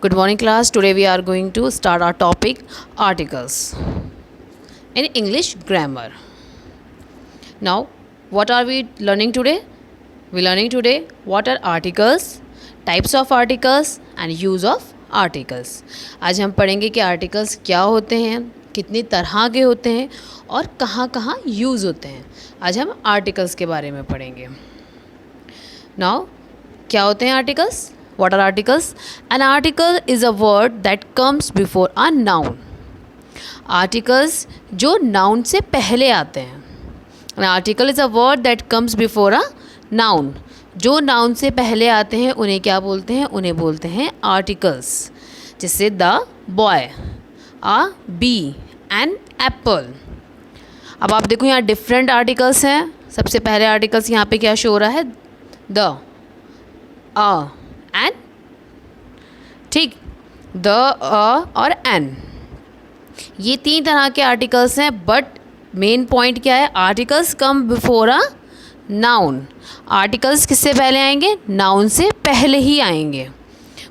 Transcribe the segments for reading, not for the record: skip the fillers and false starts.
Good morning, class. Today we are going to start our topic articles in English grammar. Now, what are we learning today? We're learning today what are articles, types of articles and use of articles. आज हम पढ़ेंगे कि articles क्या होते हैं, कितनी तरह के होते हैं और कहाँ कहाँ यूज़ होते हैं. आज हम articles के बारे में पढ़ेंगे. Now, क्या होते हैं articles? What are articles? An article is a word that comes before a noun. Articles जो noun से पहले आते हैं. An article is a word that comes before a noun. जो noun से पहले आते हैं उन्हें क्या बोलते हैं? उन्हें बोलते हैं articles. जैसे the boy, a bee, an apple. अब आप देखो यहाँ different articles हैं. सबसे पहले articles यहाँ पे क्या शो हो रहा है? the, a an. ठीक, द, और एन, ये तीन तरह के आर्टिकल्स हैं. बट मेन पॉइंट क्या है? Articles come before a noun. Articles किससे पहले आएंगे? नाउन से पहले ही आएंगे.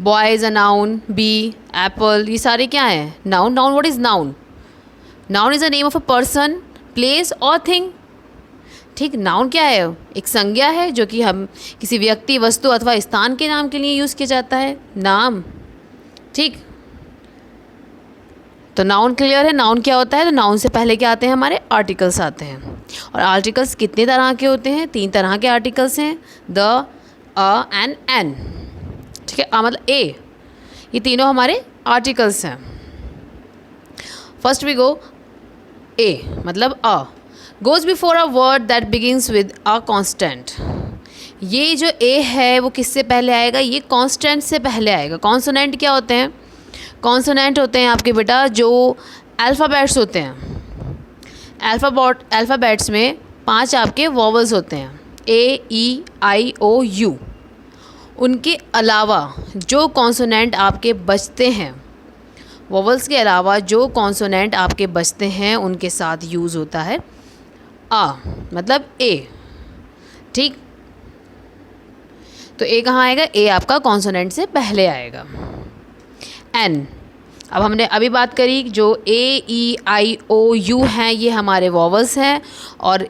Boy is a noun, bee, apple, ये सारे क्या हैं? Noun. Noun what is noun? Noun is a name of a person, place और थिंग. ठीक, नाउन क्या है? एक संज्ञा है जो कि हम किसी व्यक्ति, वस्तु अथवा स्थान के नाम के लिए यूज़ किया जाता है. नाम. ठीक, तो नाउन क्लियर है. नाउन क्या होता है? तो नाउन से पहले क्या आते हैं? हमारे आर्टिकल्स आते हैं. और आर्टिकल्स कितने तरह के होते हैं? तीन तरह के आर्टिकल्स हैं, द, अ एंड एन. ठीक है, मतलब ए, ये तीनों हमारे आर्टिकल्स हैं. फर्स्ट वी गो ए, मतलब अ goes before a word that begins with a consonant. ये जो ए है वो किससे पहले आएगा? ये कॉन्स्टेंट से पहले आएगा. कॉन्सोनेंट क्या होते हैं? कॉन्सोनेंट होते हैं आपके बेटा जो अल्फ़ाबेट्स होते हैं. अल्फ़ाबेट्स में 5 आपके वॉवल्स होते हैं, ए, ई, आई, ओ, यू. उनके अलावा जो कॉन्सोनेंट आपके बचते हैं, वॉवल्स के अलावा जो कॉन्सोनेंट आपके बचते हैं उनके साथ यूज़ होता है आ, मतलब ए. ठीक, तो ए कहाँ आएगा? ए आपका कॉन्सोनेंट से पहले आएगा. एन, अब हमने अभी बात करी जो ए, ई, आई, ओ, यू हैं ये हमारे वॉवल्स हैं. और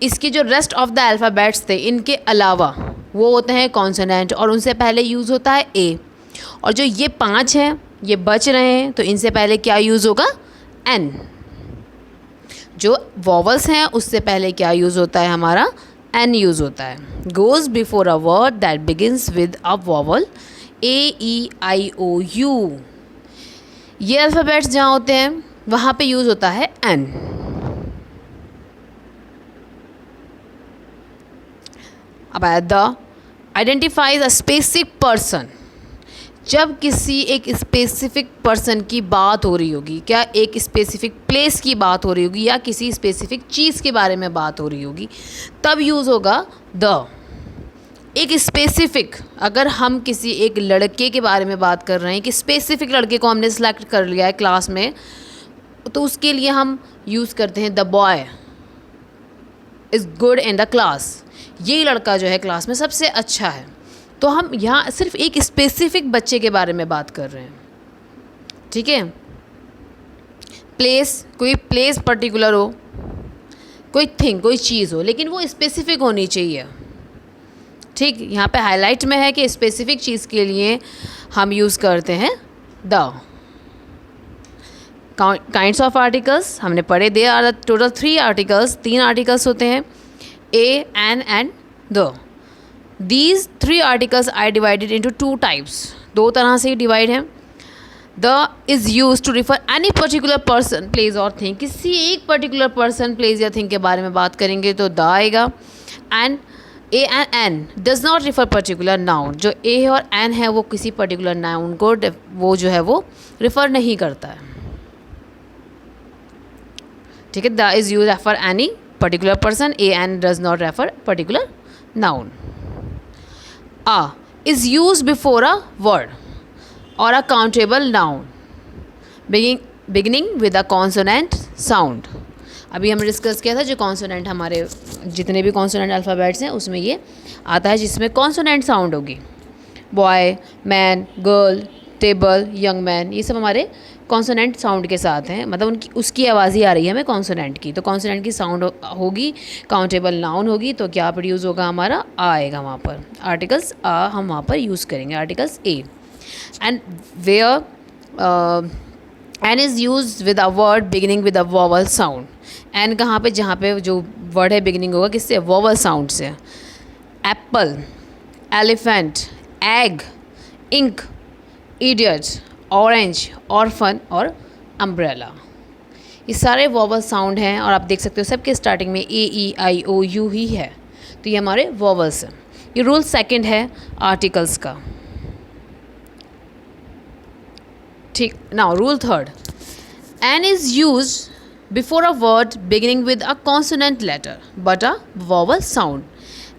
इसके जो रेस्ट ऑफ द अल्फ़ाबेट्स थे इनके अलावा वो होते हैं कॉन्सोनेंट और उनसे पहले यूज़ होता है ए. और जो ये 5 हैं ये बच रहे हैं तो इनसे पहले क्या यूज़ होगा? एन. जो वॉवल्स हैं उससे पहले क्या यूज़ होता है? हमारा एन यूज़ होता है. Goes before a word that begins with a vowel, A, E, I, O, U. ये अल्फ़ाबेट्स जहाँ होते हैं वहाँ पे यूज़ होता है एन. अब आया the, identifies a specific person. जब किसी एक स्पेसिफिक पर्सन की बात हो रही होगी, क्या एक स्पेसिफिक प्लेस की बात हो रही होगी या किसी स्पेसिफिक चीज़ के बारे में बात हो रही होगी, तब यूज़ होगा द. एक स्पेसिफिक, अगर हम किसी एक लड़के के बारे में बात कर रहे हैं कि स्पेसिफिक लड़के को हमने सेलेक्ट कर लिया है क्लास में, तो उसके लिए हम यूज़ करते हैं the boy is good in the class. ये लड़का जो है क्लास में सबसे अच्छा है. तो हम यहाँ सिर्फ एक स्पेसिफिक बच्चे के बारे में बात कर रहे हैं. ठीक है, प्लेस, कोई प्लेस पर्टिकुलर हो, कोई थिंग, कोई चीज़ हो, लेकिन वो स्पेसिफिक होनी चाहिए. ठीक, यहाँ पे हाईलाइट में है कि स्पेसिफिक चीज़ के लिए हम यूज़ करते हैं द. काइंड्स ऑफ आर्टिकल्स हमने पढ़े. They are the total 3 articles. 3 articles होते हैं, a, an and the. These 3 articles are divided into 2 types. 2 तरह से डिवाइड हैं. The is used to refer any particular person, place और thing. किसी एक पर्टिकुलर पर्सन, प्लेस या थिंग के बारे में बात करेंगे तो द आएगा. And a and an does not refer particular noun. जो ए है और एन है वो किसी पर्टिकुलर नाउन को वो जो है वो रिफ़र नहीं करता है. ठीक है, the is use refer any particular person, a an does not refer particular noun. A is used before a word or a countable noun beginning with a consonant sound. अभी हमने डिस्कस किया था जो कॉन्सोनेंट, हमारे जितने भी consonant alphabets हैं उसमें ये आता है जिसमें कॉन्सोनेंट साउंड होगी. Boy, man, girl, table, young man, ये सब हमारे कॉन्सोनेंट साउंड के साथ हैं, मतलब उनकी उसकी आवाज़ ही आ रही है हमें कॉन्सोनेंट की। तो कॉन्सोनेंट की साउंड होगी, काउंटेबल नाउन होगी, तो क्या प्रोड्यूस होगा हमारा, आ आएगा वहाँ पर। आर्टिकल्स आ हम वहाँ पर यूज़ करेंगे, articles a. And where an is use with a word beginning with a vowel sound. An कहाँ पे, जहाँ पे जो वर्ड है बिगिनिंग होगा किससे, वॉवल साउंड से। Apple, elephant, egg, ink, idiot, orange, orphan और अम्ब्रेला, ये सारे वॉवल साउंड हैं। और आप देख सकते हो सबके स्टार्टिंग में ए ई आई ओ यू ही है, तो ये हमारे वॉवल्स हैं। ये रूल सेकंड है आर्टिकल्स का। ठीक, now rule third, an is use before a word beginning with a consonant letter but a vowel sound.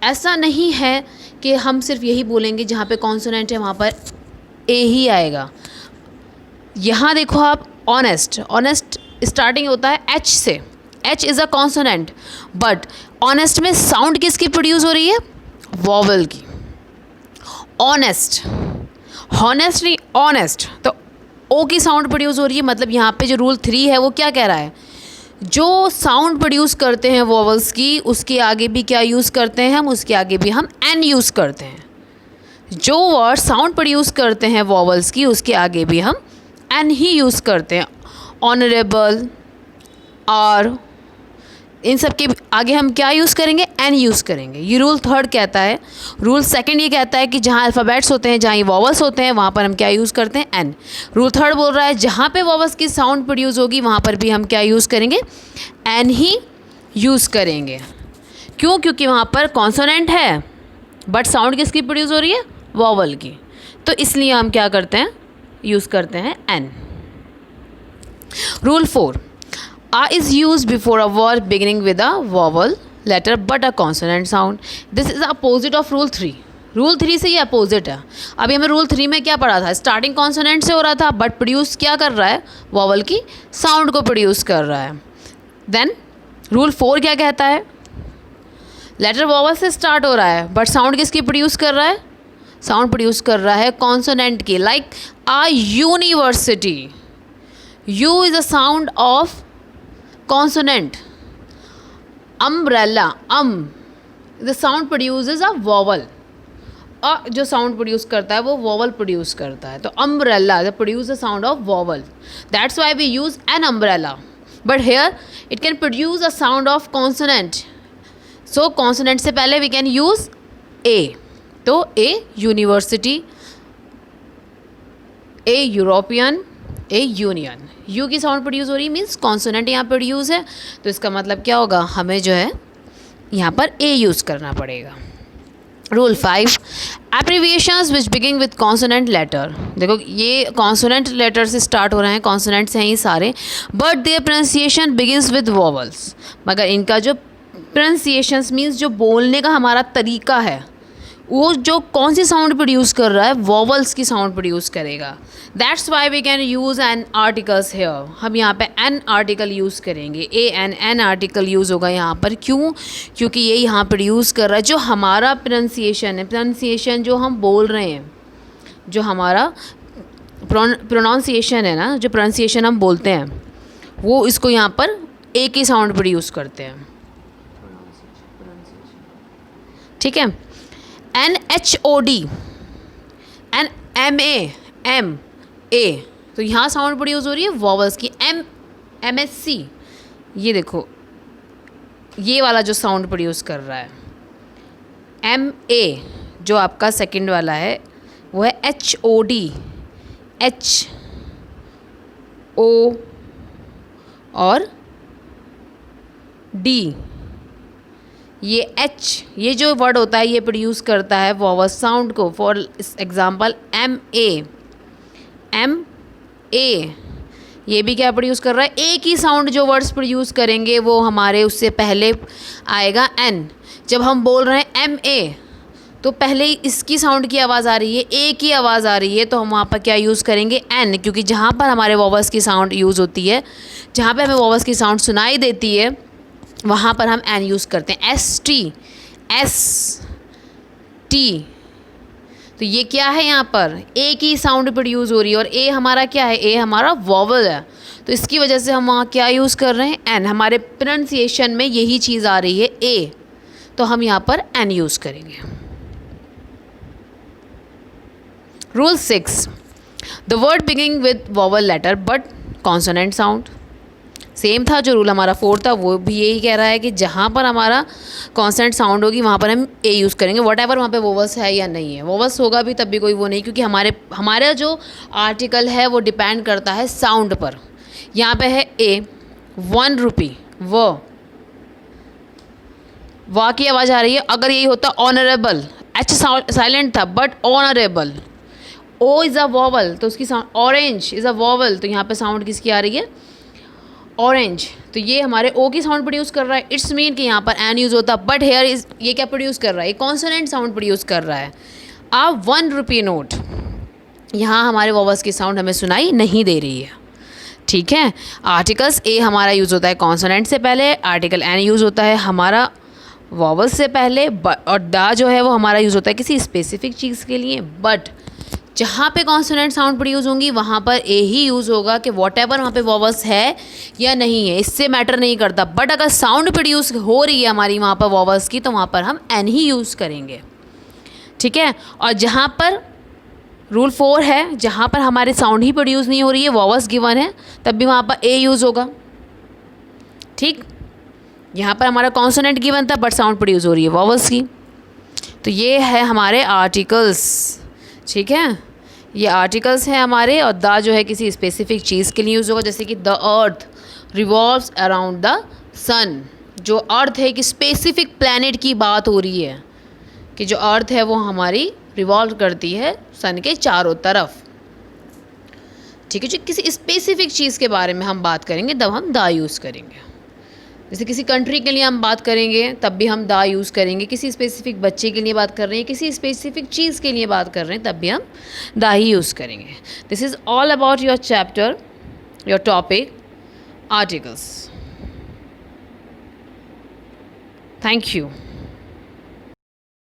ऐसा नहीं है कि हम सिर्फ यही बोलेंगे जहाँ पे कॉन्सोनेंट है वहाँ पर ए ही आएगा। यहाँ देखो आप, ऑनेस्ट, ऑनेस्ट स्टार्टिंग होता है एच से, H is a consonant, but honest में साउंड किसकी प्रोड्यूस हो रही है, वॉवल की। ऑनेस्ट, हॉनेस्ट नहीं, ऑनेस्ट, तो ओ की साउंड प्रोड्यूस हो रही है। मतलब यहाँ पे जो रूल 3 है वो क्या कह रहा है, जो साउंड प्रोड्यूस करते हैं वॉवल्स की, उसके आगे भी क्या यूज़ करते हैं हम, उसके आगे भी हम एन यूज़ करते हैं। जो वर्ड साउंड प्रोड्यूस करते हैं वॉवल्स की, उसके आगे भी हम एन ही यूज़ करते हैं। ऑनरेबल, आर, इन सब के आगे हम क्या यूज़ करेंगे, एन यूज़ करेंगे। ये रूल थर्ड कहता है। रूल सेकंड ये कहता है कि जहाँ अल्फ़ाबेट्स होते हैं, जहाँ ये वॉवल्स होते हैं, वहाँ पर हम क्या यूज़ करते हैं, एन। रूल थर्ड बोल रहा है जहाँ पे वॉवल्स की साउंड प्रोड्यूस होगी वहाँ पर भी हम क्या यूज़ करेंगे, एन ही यूज़ करेंगे। क्यों, क्योंकि वहाँ पर कॉन्सोनेंट है बट साउंड किसकी प्रोड्यूस हो रही है, वॉवल की, तो इसलिए हम क्या करते हैं, यूज़ करते हैं an. Rule 4, a is use before a word beginning with a vowel letter but a consonant sound. This is opposite of rule 3। Rule 3 से ये अपोजिट है। अभी हमें रूल 3 में क्या पढ़ा था, स्टार्टिंग कॉन्सोनेंट से हो रहा था बट प्रोड्यूस क्या कर रहा है, वॉवल की साउंड को प्रोड्यूस कर रहा है। देन रूल 4 क्या कहता है, लेटर वॉवल से स्टार्ट हो रहा है बट साउंड किसकी प्रोड्यूस कर रहा है, साउंड प्रोड्यूस कर रहा है कॉन्सोनेंट की। Like a university, U is a sound of consonant. Umbrella, the sound produces a vowel, जो साउंड प्रोड्यूस करता है वो वॉवल प्रोड्यूस करता है। तो umbrella the produce the sound of vowel, that's why we use an umbrella, but here it can produce a sound of consonant. So consonant से पहले we can use a, तो a university, a European, a union. U की sound produce हो रही है means consonant यहाँ produce है, तो इसका मतलब क्या होगा, हमें जो है यहाँ पर ए यूज़ करना पड़ेगा। Rule 5, abbreviations which begin with consonant letter. देखो ये कॉन्सोनेंट लेटर से स्टार्ट हो रहे हैं, कॉन्सोनेंट्स हैं ये सारे, but their pronunciation begins with vowels. मगर इनका जो प्रोनाउंसिएशंस मीन्स जो बोलने का हमारा तरीका है, वो जो कौन सी साउंड प्रोड्यूस कर रहा है, वॉवल्स की साउंड प्रोड्यूस करेगा। That's why we can use an articles here. हम यहाँ पे एन आर्टिकल यूज़ करेंगे, a an, an article use होगा यहाँ पर। क्यों, क्योंकि ये यहाँ प्रोड्यूस कर रहा है जो हमारा प्रोनाउंसिएशन है, प्रोनाउंसिएशन जो हम बोल रहे हैं, जो हमारा प्रोनाउंसिएशन है ना, जो प्रोनाउंसिएशन हम बोलते हैं, वो इसको यहाँ पर ए की साउंड प्रोड्यूस करते हैं। ठीक है, an H O D, an M A, M A, तो यहाँ साउंड प्रोड्यूस हो रही है वॉवल्स की। एम एम एस सी, ये देखो ये वाला जो साउंड प्रोड्यूस कर रहा है, एम ए जो आपका सेकंड वाला है वो है H O D, H O और डी। ये एच, ये जो वर्ड होता है ये प्रोड्यूस करता है वॉवल साउंड को। For example M A, M A, ये भी क्या प्रोड्यूस कर रहा है, ए की साउंड जो वर्ड्स प्रोड्यूस करेंगे वो हमारे उससे पहले आएगा एन। जब हम बोल रहे हैं एम ए तो पहले इसकी साउंड की आवाज़ आ रही है, ए की आवाज़ आ रही है, तो हम वहाँ पर क्या यूज़ करेंगे, एन। क्योंकि जहाँ पर हमारे वॉवल्स की साउंड यूज़ होती है, जहाँ पर हमें वॉवल्स की साउंड सुनाई देती है, वहाँ पर हम एन यूज़ करते हैं। एस टी, एस टी, तो ये क्या है, यहाँ पर ए की साउंड प्रोड्यूस हो रही है और ए हमारा क्या है, ए हमारा वॉवल है, तो इसकी वजह से हम वहाँ क्या यूज़ कर रहे हैं, एन। हमारे प्रोनाउंसिएशन में यही चीज़ आ रही है ए, तो हम यहाँ पर एन यूज़ करेंगे। Rule 6, the word beginning with vowel letter but consonant sound. Same था जो रूल हमारा 4 था, वो भी यही कह रहा है कि जहाँ पर हमारा कॉन्सोनेंट साउंड होगी वहाँ पर हम ए यूज़ करेंगे, वट एवर वहाँ पे वोवल्स है या नहीं है। वोवल्स होगा भी तब भी कोई वो नहीं, क्योंकि हमारा जो आर्टिकल है वो डिपेंड करता है साउंड पर। यहाँ पे है ए, 1 रुपी, वाह की आवाज़ आ रही है। अगर यही होता ऑनरेबल, एच साइलेंट था but honourable, O is a vowel तो उसकी sound, orange is a vowel तो यहाँ पे साउंड किसकी आ रही है, ऑरेंज, तो ये हमारे ओ की साउंड प्रोड्यूस कर रहा है। इट्स मीन कि यहाँ पर एन यूज़ होता, बट हेयर इज, ये क्या प्रोड्यूस कर रहा है, ये कॉन्सोनेंट साउंड प्रोड्यूस कर रहा है। आ 1 रुपी नोट, यहाँ हमारे वॉवल्स की साउंड हमें सुनाई नहीं दे रही है, ठीक है। आर्टिकल्स ए हमारा यूज़ होता है कॉन्सोनेंट से पहले, आर्टिकल एन यूज़ होता है हमारा वॉवल्स से पहले, और दा जो है वो हमारा यूज़ होता है किसी स्पेसिफिक चीज़ के लिए। बट जहाँ पे कॉन्सोनेंट साउंड प्रोड्यूस होंगी वहाँ पर ए ही यूज़ होगा, कि वॉट एवर वहाँ पे वॉवल्स है या नहीं है इससे मैटर नहीं करता। बट अगर साउंड प्रोड्यूस हो रही है हमारी वहाँ पर वॉवल्स की, तो वहाँ पर हम एन ही यूज़ करेंगे, ठीक है। और जहाँ पर रूल 4 है, जहाँ पर हमारे साउंड ही प्रोड्यूस नहीं हो रही है, वॉवल्स गिवन है, तब भी वहाँ पर ए यूज़ होगा, ठीक। यहाँ पर हमारा कॉन्सोनेंट गिवन था बट साउंड प्रोड्यूस हो रही है वॉवल्स की। तो ये है हमारे आर्टिकल्स, ठीक है, ये आर्टिकल्स हैं हमारे। और द जो है किसी स्पेसिफिक चीज़ के लिए यूज़ होगा, जैसे कि the earth revolves around the sun. जो अर्थ है कि स्पेसिफिक प्लैनेट की बात हो रही है, कि जो अर्थ है वो हमारी रिवॉल्व करती है सन के चारों तरफ, ठीक है। जो किसी स्पेसिफिक चीज़ के बारे में हम बात करेंगे तब हम द यूज़ करेंगे। जैसे किसी कंट्री के लिए हम बात करेंगे तब भी हम द यूज़ करेंगे, किसी स्पेसिफिक बच्चे के लिए बात कर रहे हैं, किसी स्पेसिफिक चीज़ के लिए बात कर रहे हैं, तब भी हम द ही यूज़ करेंगे। This is all about your chapter, your topic articles. Thank you.